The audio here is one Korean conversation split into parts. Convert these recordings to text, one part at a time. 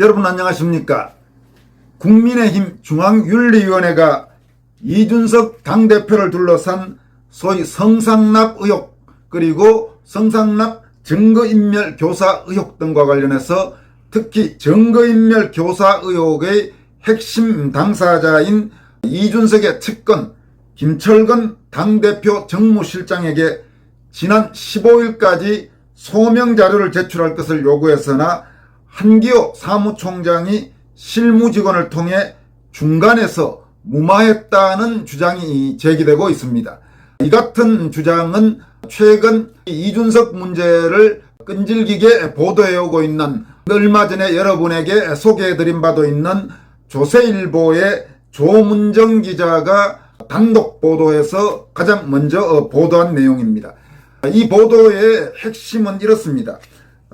여러분 안녕하십니까? 국민의힘 중앙윤리위원회가 이준석 당대표를 둘러싼 소위 성상납 의혹 그리고 성상납 증거인멸 교사 의혹 등과 관련해서 특히 증거인멸 교사 의혹의 핵심 당사자인 이준석의 측근 김철근 당대표 정무실장에게 지난 15일까지 소명자료를 제출할 것을 요구했으나 한기호 사무총장이 실무직원을 통해 중간에서 무마했다는 주장이 제기되고 있습니다. 이 같은 주장은 최근 이준석 문제를 끈질기게 보도해오고 있는 얼마 전에 여러분에게 소개해드린 바도 있는 조세일보의 조문정 기자가 단독 보도해서 가장 먼저 보도한 내용입니다. 이 보도의 핵심은 이렇습니다.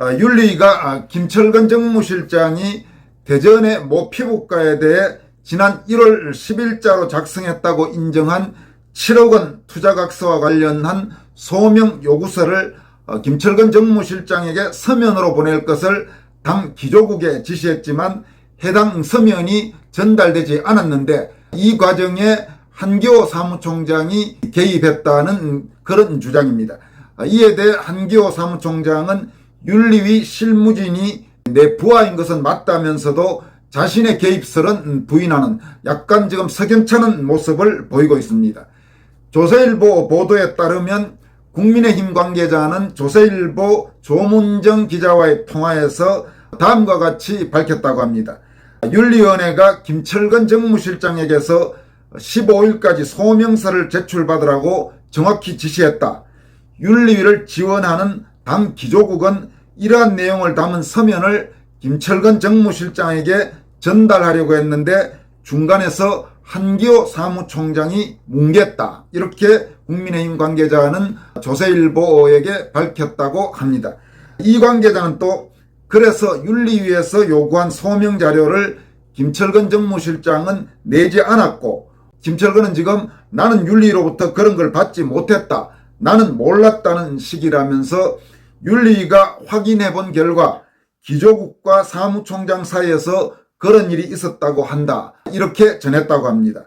윤리위가 김철근 정무실장이 대전의 모 피부과에 대해 지난 1월 10일자로 작성했다고 인정한 7억 원 투자각서와 관련한 소명 요구서를 김철근 정무실장에게 서면으로 보낼 것을 당 기조국에 지시했지만 해당 서면이 전달되지 않았는데 이 과정에 한기호 사무총장이 개입했다는 그런 주장입니다. 이에 대해 한기호 사무총장은 윤리위 실무진이 내 부하인 것은 맞다면서도 자신의 개입설은 부인하는 약간 지금 석연찮은 모습을 보이고 있습니다. 조세일보 보도에 따르면 국민의힘 관계자는 조세일보 조문정 기자와의 통화에서 다음과 같이 밝혔다고 합니다. 윤리위원회가 김철근 정무실장에게서 15일까지 소명서를 제출받으라고 정확히 지시했다. 윤리위를 지원하는 당 기조국은 이러한 내용을 담은 서면을 김철근 정무실장에게 전달하려고 했는데 중간에서 한기호 사무총장이 뭉갰다. 이렇게 국민의힘 관계자는 조세일보에게 밝혔다고 합니다. 이 관계자는 또 그래서 윤리위에서 요구한 소명 자료를 김철근 정무실장은 내지 않았고 김철근은 지금 나는 윤리로부터 그런 걸 받지 못했다. 나는 몰랐다는 식이라면서 윤리위가 확인해 본 결과 기조국과 사무총장 사이에서 그런 일이 있었다고 한다. 이렇게 전했다고 합니다.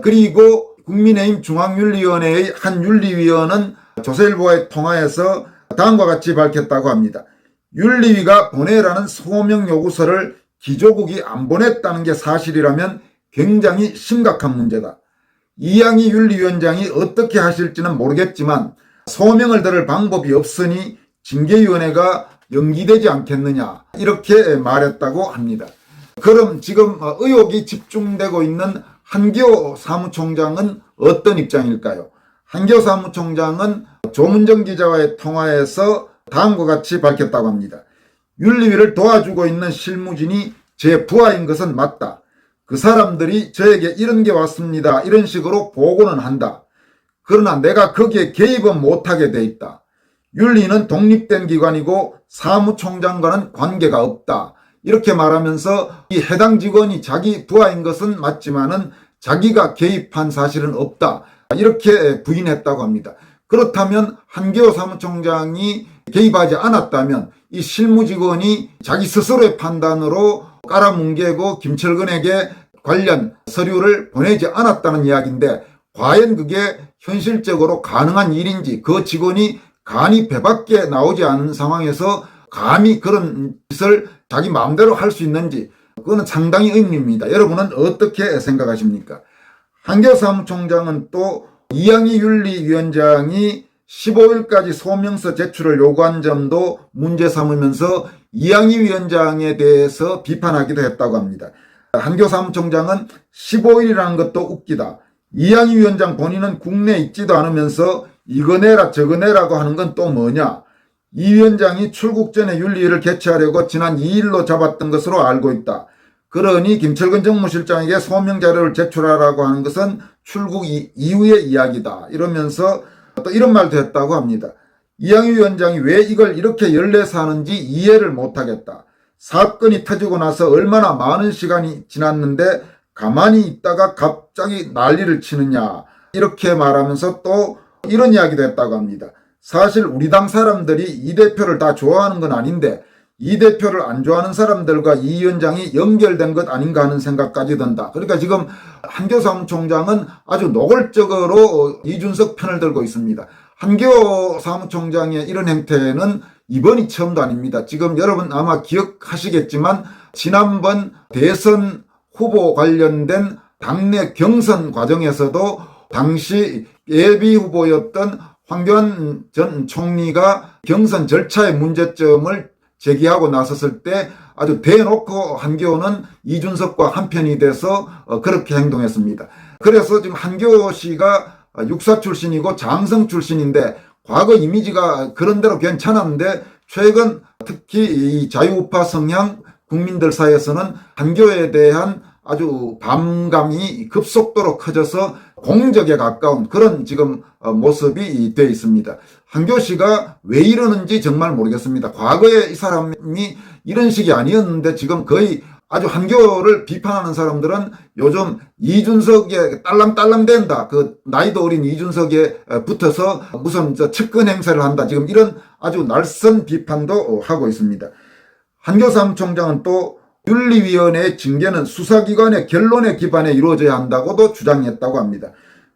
그리고 국민의힘 중앙윤리위원회의 한 윤리위원은 조세일보와의 통화에서 다음과 같이 밝혔다고 합니다. 윤리위가 보내라는 소명 요구서를 기조국이 안 보냈다는 게 사실이라면 굉장히 심각한 문제다. 이양희 윤리위원장이 어떻게 하실지는 모르겠지만 소명을 들을 방법이 없으니 징계위원회가 연기되지 않겠느냐 이렇게 말했다고 합니다. 그럼 지금 의혹이 집중되고 있는 한기호 사무총장은 어떤 입장일까요? 한기호 사무총장은 조문정 기자와의 통화에서 다음과 같이 밝혔다고 합니다. 윤리위를 도와주고 있는 실무진이 제 부하인 것은 맞다. 그 사람들이 저에게 이런 게 왔습니다. 이런 식으로 보고는 한다. 그러나 내가 거기에 개입은 못하게 돼 있다. 윤리는 독립된 기관이고 사무총장과는 관계가 없다. 이렇게 말하면서 이 해당 직원이 자기 부하인 것은 맞지만은 자기가 개입한 사실은 없다. 이렇게 부인했다고 합니다. 그렇다면 한기호 사무총장이 개입하지 않았다면 이 실무직원이 자기 스스로의 판단으로 깔아뭉개고 김철근에게 관련 서류를 보내지 않았다는 이야기인데 과연 그게 현실적으로 가능한 일인지 그 직원이 간이 배밖에 나오지 않은 상황에서 감히 그런 짓을 자기 마음대로 할 수 있는지 그거는 상당히 의문입니다. 여러분은 어떻게 생각하십니까? 한기호 사무총장은 또 이양희 윤리위원장이 15일까지 소명서 제출을 요구한 점도 문제 삼으면서 이양희 위원장에 대해서 비판하기도 했다고 합니다. 한기호 사무총장은 15일이라는 것도 웃기다. 이양희 위원장 본인은 국내에 있지도 않으면서 이거 내라 저거 내라고 하는 건 또 뭐냐. 이 위원장이 출국 전에 윤리위를 개최하려고 지난 2일로 잡았던 것으로 알고 있다. 그러니 김철근 정무실장에게 소명 자료를 제출하라고 하는 것은 출국 이후의 이야기다. 이러면서 또 이런 말도 했다고 합니다. 이양희 위원장이 왜 이걸 이렇게 열내서 하는지 이해를 못하겠다. 사건이 터지고 나서 얼마나 많은 시간이 지났는데 가만히 있다가 갑자기 난리를 치느냐. 이렇게 말하면서 또 이런 이야기도 했다고 합니다. 사실 우리 당 사람들이 이 대표를 다 좋아하는 건 아닌데 이 대표를 안 좋아하는 사람들과 이 위원장이 연결된 것 아닌가 하는 생각까지 든다. 그러니까 지금 한교 사무총장은 아주 노골적으로 이준석 편을 들고 있습니다. 한교 사무총장의 이런 행태는 이번이 처음도 아닙니다. 지금 여러분 아마 기억하시겠지만 지난번 대선 후보 관련된 당내 경선 과정에서도 당시 예비 후보였던 황교안 전 총리가 경선 절차의 문제점을 제기하고 나섰을 때 아주 대놓고 한교는 이준석과 한편이 돼서 그렇게 행동했습니다. 그래서 지금 한교 씨가 육사 출신이고 장성 출신인데 과거 이미지가 그런대로 괜찮았는데 최근 특히 이 자유우파 성향 국민들 사이에서는 한교에 대한 아주 반감이 급속도로 커져서 공적에 가까운 그런 지금 모습이 되어 있습니다. 한교 씨가 왜 이러는지 정말 모르겠습니다. 과거에 이 사람이 이런 식이 아니었는데 지금 거의 아주 한교를 비판하는 사람들은 요즘 이준석에 딸랑딸랑댄다. 그 나이도 어린 이준석에 붙어서 무슨 측근 행세를 한다. 지금 이런 아주 날선 비판도 하고 있습니다. 한교 사무총장은 또 윤리위원회의 징계는 수사기관의 결론에 기반해 이루어져야 한다고도 주장했다고 합니다.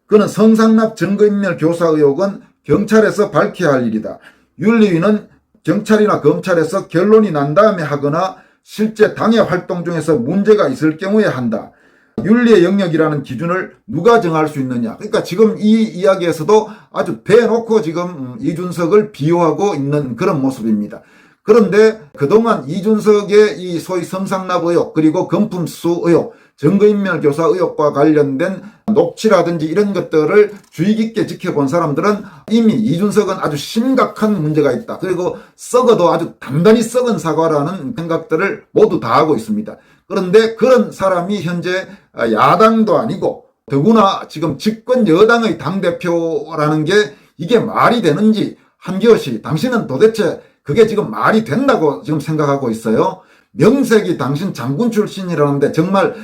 그는 성상납 증거인멸 교사 의혹은 경찰에서 밝혀야 할 일이다. 윤리위는 경찰이나 검찰에서 결론이 난 다음에 하거나 실제 당의 활동 중에서 문제가 있을 경우에 한다. 윤리의 영역이라는 기준을 누가 정할 수 있느냐. 그러니까 지금 이 이야기에서도 아주 대놓고 지금 이준석을 비호하고 있는 그런 모습입니다. 그런데 그동안 이준석의 이 소위 성상납 의혹 그리고 금품수 의혹 증거인멸 교사 의혹과 관련된 녹취라든지 이런 것들을 주의 깊게 지켜본 사람들은 이미 이준석은 아주 심각한 문제가 있다. 그리고 썩어도 아주 단단히 썩은 사과라는 생각들을 모두 다 하고 있습니다. 그런데 그런 사람이 현재 야당도 아니고 더구나 지금 집권 여당의 당대표라는 게 이게 말이 되는지 한기호 씨 당신은 도대체 그게 지금 말이 된다고 지금 생각하고 있어요? 명색이 당신 장군 출신이라는데 정말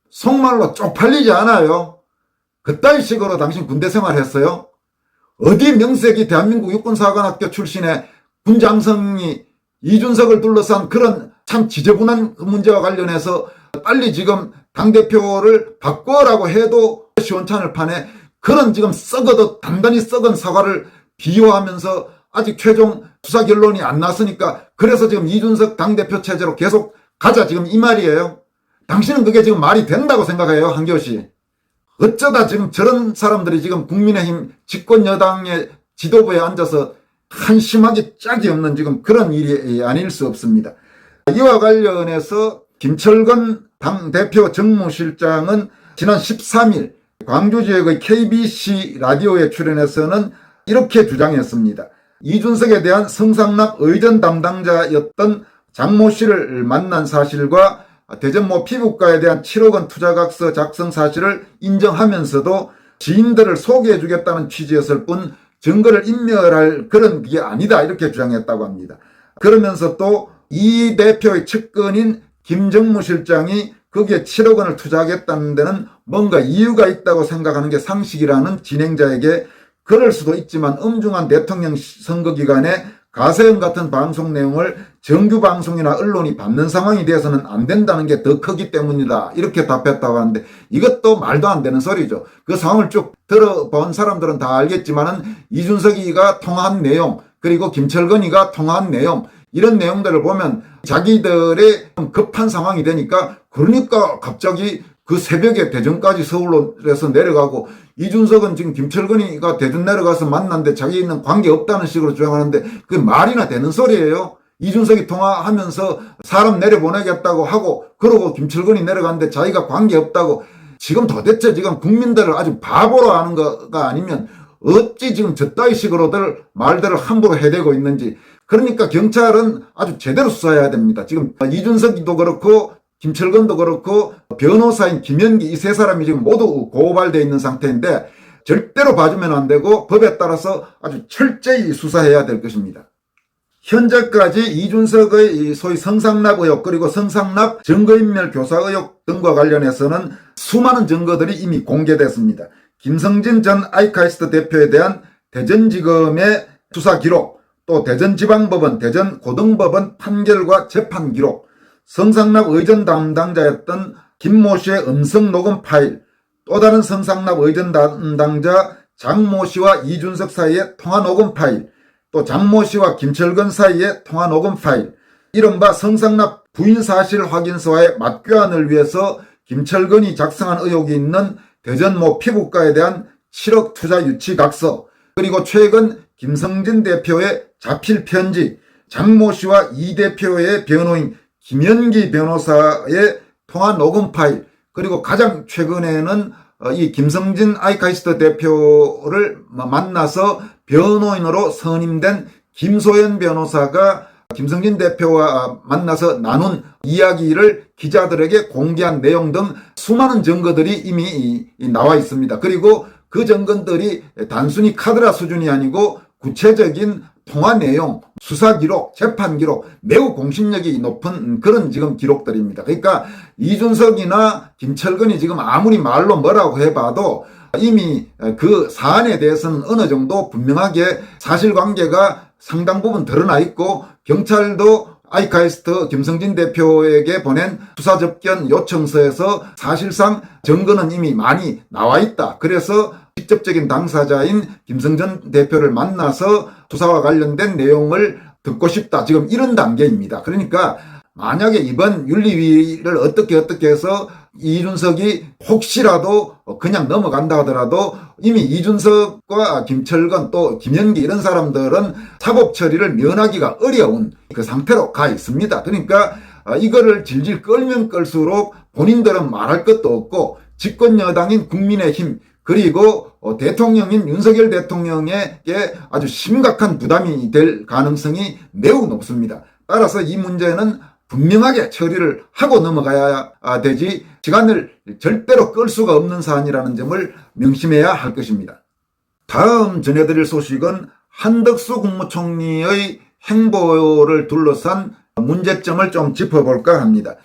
속말로 쪽팔리지 않아요? 그따위 식으로 당신 군대 생활했어요? 어디 명색이 대한민국 육군사관학교 출신의 군장성이 이준석을 둘러싼 그런 참 지저분한 문제와 관련해서 빨리 지금 당대표를 바꿔라고 해도 시원찮을 판에 그런 지금 썩어도 단단히 썩은 사과를 비호하면서 아직 최종 수사 결론이 안 났으니까 그래서 지금 이준석 당대표 체제로 계속 가자 지금 이 말이에요. 당신은 그게 지금 말이 된다고 생각해요, 한기호 씨? 어쩌다 지금 저런 사람들이 지금 국민의힘 집권 여당의 지도부에 앉아서 한심하게 짝이 없는 지금 그런 일이 아닐 수 없습니다. 이와 관련해서 김철근 당대표 정무실장은 지난 13일 광주 지역의 KBC 라디오에 출연해서는 이렇게 주장했습니다. 이준석에 대한 성상납 의전 담당자였던 장모 씨를 만난 사실과 대전모 피부과에 대한 7억 원 투자각서 작성 사실을 인정하면서도 지인들을 소개해 주겠다는 취지였을 뿐 증거를 인멸할 그런 게 아니다 이렇게 주장했다고 합니다. 그러면서 또 이 대표의 측근인 김정무 실장이 거기에 7억 원을 투자하겠다는 데는 뭔가 이유가 있다고 생각하는 게 상식이라는 진행자에게 그럴 수도 있지만 엄중한 대통령 선거 기간에 가세형 같은 방송 내용을 정규 방송이나 언론이 받는 상황이 돼서는 안 된다는 게 더 크기 때문이다. 이렇게 답했다고 하는데 이것도 말도 안 되는 소리죠. 그 상황을 쭉 들어본 사람들은 다 알겠지만은 이준석이가 통화한 내용 그리고 김철근이가 통화한 내용 이런 내용들을 보면 자기들의 급한 상황이 되니까 그러니까 갑자기 그 새벽에 대전까지 서울에서 내려가고 이준석은 지금 김철근이가 대전 내려가서 만났는데 자기는 관계없다는 식으로 주장하는데 그게 말이나 되는 소리예요. 이준석이 통화하면서 사람 내려보내겠다고 하고 그러고 김철근이 내려갔는데 자기가 관계없다고 지금 도대체 지금 국민들을 아주 바보로 하는 거가 아니면 어찌 지금 저따위 식으로들 말들을 함부로 해대고 있는지 그러니까 경찰은 아주 제대로 수사해야 됩니다. 지금 이준석이도 그렇고 김철근도 그렇고 변호사인 김현기 이 세 사람이 지금 모두 고발되어 있는 상태인데 절대로 봐주면 안 되고 법에 따라서 아주 철저히 수사해야 될 것입니다. 현재까지 이준석의 소위 성상납 의혹 그리고 성상납 증거인멸 교사 의혹 등과 관련해서는 수많은 증거들이 이미 공개됐습니다. 김성진 전 아이카이스트 대표에 대한 대전지검의 수사 기록 또 대전지방법원, 대전고등법원 판결과 재판 기록, 성상납 의전 담당자였던 김모 씨의 음성 녹음 파일, 또 다른 성상납 의전 담당자 장모 씨와 이준석 사이의 통화 녹음 파일, 또 장모 씨와 김철근 사이의 통화 녹음 파일, 이른바 성상납 부인 사실 확인서와의 맞교환을 위해서 김철근이 작성한 의혹이 있는 대전 모 피부과에 대한 7억 투자 유치 각서, 그리고 최근 김성진 대표의 자필 편지, 장모 씨와 이 대표의 변호인 김연기 변호사의 통화 녹음 파일, 그리고 가장 최근에는 이 김성진 아이카이스트 대표를 만나서 변호인으로 선임된 김소연 변호사가 김성진 대표와 만나서 나눈 이야기를 기자들에게 공개한 내용 등 수많은 증거들이 이미 나와 있습니다. 그리고 그 증거들이 단순히 카드라 수준이 아니고 구체적인 통화 내용, 수사 기록, 재판 기록, 매우 공신력이 높은 그런 지금 기록들입니다. 그러니까 이준석이나 김철근이 지금 아무리 말로 뭐라고 해봐도 이미 그 사안에 대해서는 어느 정도 분명하게 사실관계가 상당 부분 드러나 있고, 경찰도 아이카이스트 김성진 대표에게 보낸 수사접견 요청서에서 사실상 증거는 이미 많이 나와 있다. 그래서 직접적인 당사자인 김성진 대표를 만나서 수사와 관련된 내용을 듣고 싶다, 지금 이런 단계입니다. 그러니까 만약에 이번 윤리위를 어떻게 해서 이준석이 혹시라도 그냥 넘어간다 하더라도 이미 이준석과 김철근 또 김연기 이런 사람들은 사법 처리를 면하기가 어려운 그 상태로 가 있습니다. 그러니까 이거를 질질 끌면 끌수록 본인들은 말할 것도 없고, 집권 여당인 국민의힘 그리고 대통령인 윤석열 대통령에게 아주 심각한 부담이 될 가능성이 매우 높습니다. 따라서 이 문제는 분명하게 처리를 하고 넘어가야 되지 시간을 절대로 끌 수가 없는 사안이라는 점을 명심해야 할 것입니다. 다음 전해드릴 소식은 한덕수 국무총리의 행보를 둘러싼 문제점을 좀 짚어볼까 합니다.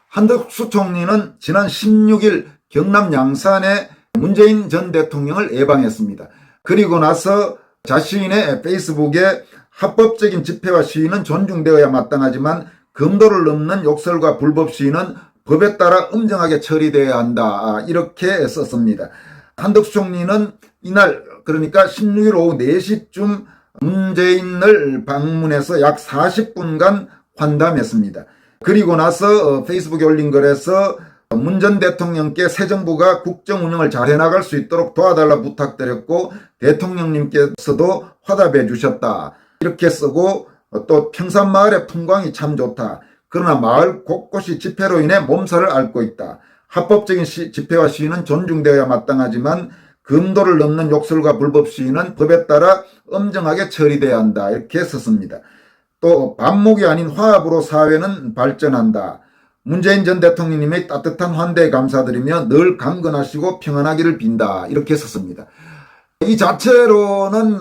한덕수 총리는 지난 16일 경남 양산에 문재인 전 대통령을 예방했습니다. 그리고 나서 자신의 페이스북에 합법적인 집회와 시위는 존중되어야 마땅하지만 금도를 넘는 욕설과 불법 시위는 법에 따라 엄정하게 처리되어야 한다, 이렇게 썼습니다. 한덕수 총리는 이날, 그러니까 16일 오후 4시쯤 문재인을 방문해서 약 40분간 환담했습니다. 그리고 나서 페이스북에 올린 글에서 문 전 대통령께 새 정부가 국정 운영을 잘 해나갈 수 있도록 도와달라 부탁드렸고 대통령님께서도 화답해 주셨다, 이렇게 쓰고, 또 평산마을의 풍광이 참 좋다. 그러나 마을 곳곳이 집회로 인해 몸살을 앓고 있다. 합법적인 집회와 시위는 존중되어야 마땅하지만 금도를 넘는 욕설과 불법 시위는 법에 따라 엄정하게 처리돼야 한다, 이렇게 썼습니다. 또 반목이 아닌 화합으로 사회는 발전한다. 문재인 전 대통령님의 따뜻한 환대에 감사드리며 늘 강건하시고 평안하기를 빈다, 이렇게 썼습니다. 이 자체로는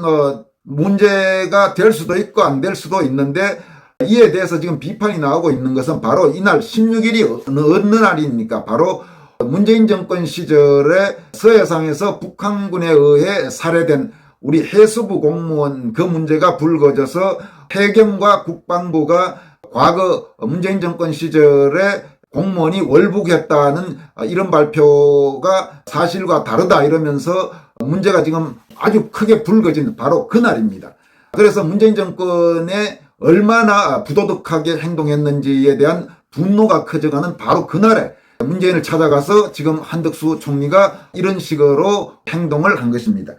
문제가 될 수도 있고 안 될 수도 있는데, 이에 대해서 지금 비판이 나오고 있는 것은 바로 이날 16일이 어느 날입니까? 바로 문재인 정권 시절에 서해상에서 북한군에 의해 살해된 우리 해수부 공무원 그 문제가 불거져서 해경과 국방부가 과거 문재인 정권 시절에 공무원이 월북했다는 이런 발표가 사실과 다르다 이러면서 문제가 지금 아주 크게 불거진 바로 그날입니다. 그래서 문재인 정권에 얼마나 부도덕하게 행동했는지에 대한 분노가 커져가는 바로 그날에 문재인을 찾아가서 지금 한덕수 총리가 이런 식으로 행동을 한 것입니다.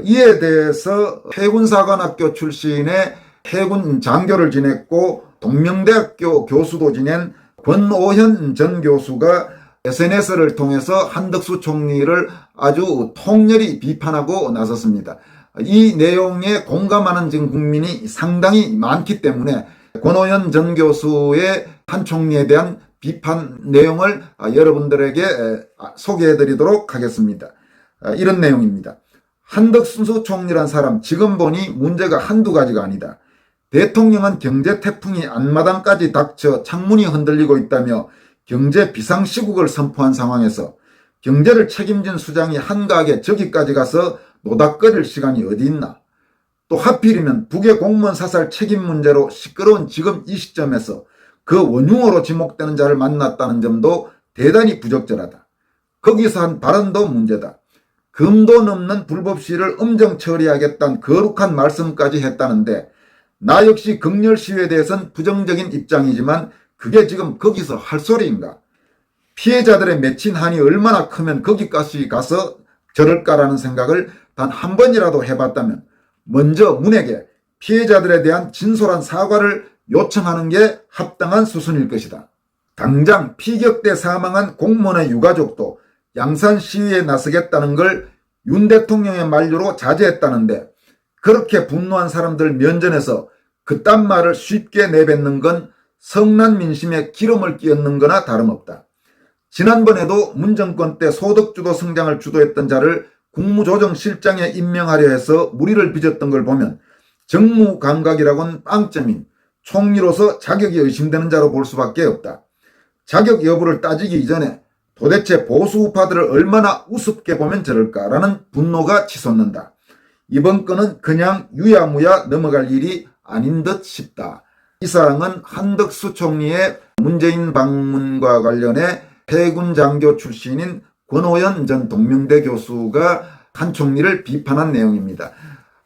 이에 대해서 해군사관학교 출신의 해군 장교를 지냈고 동명대학교 교수도 지낸 권오현 전 교수가 SNS를 통해서 한덕수 총리를 아주 통렬히 비판하고 나섰습니다. 이 내용에 공감하는 지금 국민이 상당히 많기 때문에 권오현 전 교수의 한 총리에 대한 비판 내용을 여러분들에게 소개해드리도록 하겠습니다. 이런 내용입니다. 한덕수 총리란 사람 지금 보니 문제가 한두 가지가 아니다. 대통령은 경제 태풍이 앞마당까지 닥쳐 창문이 흔들리고 있다며 경제 비상시국을 선포한 상황에서 경제를 책임진 수장이 한가하게 저기까지 가서 노닥거릴 시간이 어디 있나. 또 하필이면 북의 공무원 사살 책임 문제로 시끄러운 지금 이 시점에서 그 원흉으로 지목되는 자를 만났다는 점도 대단히 부적절하다. 거기서 한 발언도 문제다. 금도 넘는 불법 시위를 엄정 처리하겠다는 거룩한 말씀까지 했다는데 나 역시 극렬 시위에 대해서는 부정적인 입장이지만 그게 지금 거기서 할 소리인가? 피해자들의 맺힌 한이 얼마나 크면 거기까지 가서 저럴까라는 생각을 단 한 번이라도 해봤다면 먼저 문에게 피해자들에 대한 진솔한 사과를 요청하는 게 합당한 수순일 것이다. 당장 피격돼 사망한 공무원의 유가족도 양산 시위에 나서겠다는 걸 윤 대통령의 만류로 자제했다는데 그렇게 분노한 사람들 면전에서 그딴 말을 쉽게 내뱉는 건 성난 민심에 기름을 끼얹는 거나 다름없다. 지난번에도 문정권 때 소득주도 성장을 주도했던 자를 국무조정실장에 임명하려 해서 무리를 빚었던 걸 보면 정무감각이라고는 빵점인 총리로서 자격이 의심되는 자로 볼 수밖에 없다. 자격 여부를 따지기 이전에 도대체 보수 우파들을 얼마나 우습게 보면 저럴까라는 분노가 치솟는다. 이번 건은 그냥 유야무야 넘어갈 일이 아닌 듯 싶다. 이 사항은 한덕수 총리의 문재인 방문과 관련해 해군 장교 출신인 권오연 전 동명대 교수가 한 총리를 비판한 내용입니다.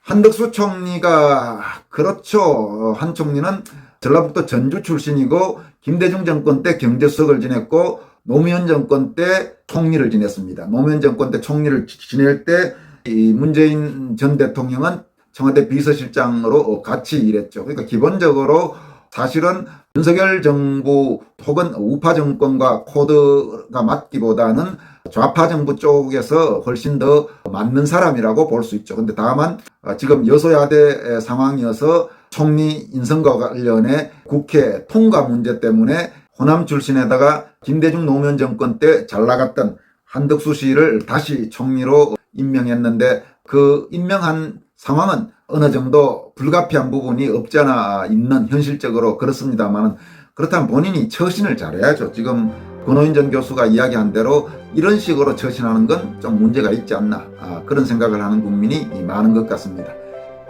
한덕수 총리가 그렇죠. 한 총리는 전라북도 전주 출신이고 김대중 정권 때 경제수석을 지냈고 노무현 정권 때 총리를 지냈습니다. 노무현 정권 때 총리를 지낼 때 이 문재인 전 대통령은 청와대 비서실장으로 같이 일했죠. 그러니까 기본적으로 사실은 윤석열 정부 혹은 우파 정권과 코드가 맞기보다는 좌파 정부 쪽에서 훨씬 더 맞는 사람이라고 볼 수 있죠. 근데 다만 지금 여소야대 상황이어서 총리 인선과 관련해 국회 통과 문제 때문에 호남 출신에다가 김대중 노무현 정권 때 잘 나갔던 한덕수 씨를 다시 총리로 임명했는데 그 임명한 상황은 어느 정도 불가피한 부분이 없지 않아 있는 현실적으로 그렇습니다만 그렇다면 본인이 처신을 잘해야죠. 지금 권오인 전 교수가 이야기한 대로 이런 식으로 처신하는 건 좀 문제가 있지 않나 그런 생각을 하는 국민이 많은 것 같습니다.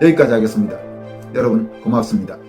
여기까지 하겠습니다. 여러분 고맙습니다.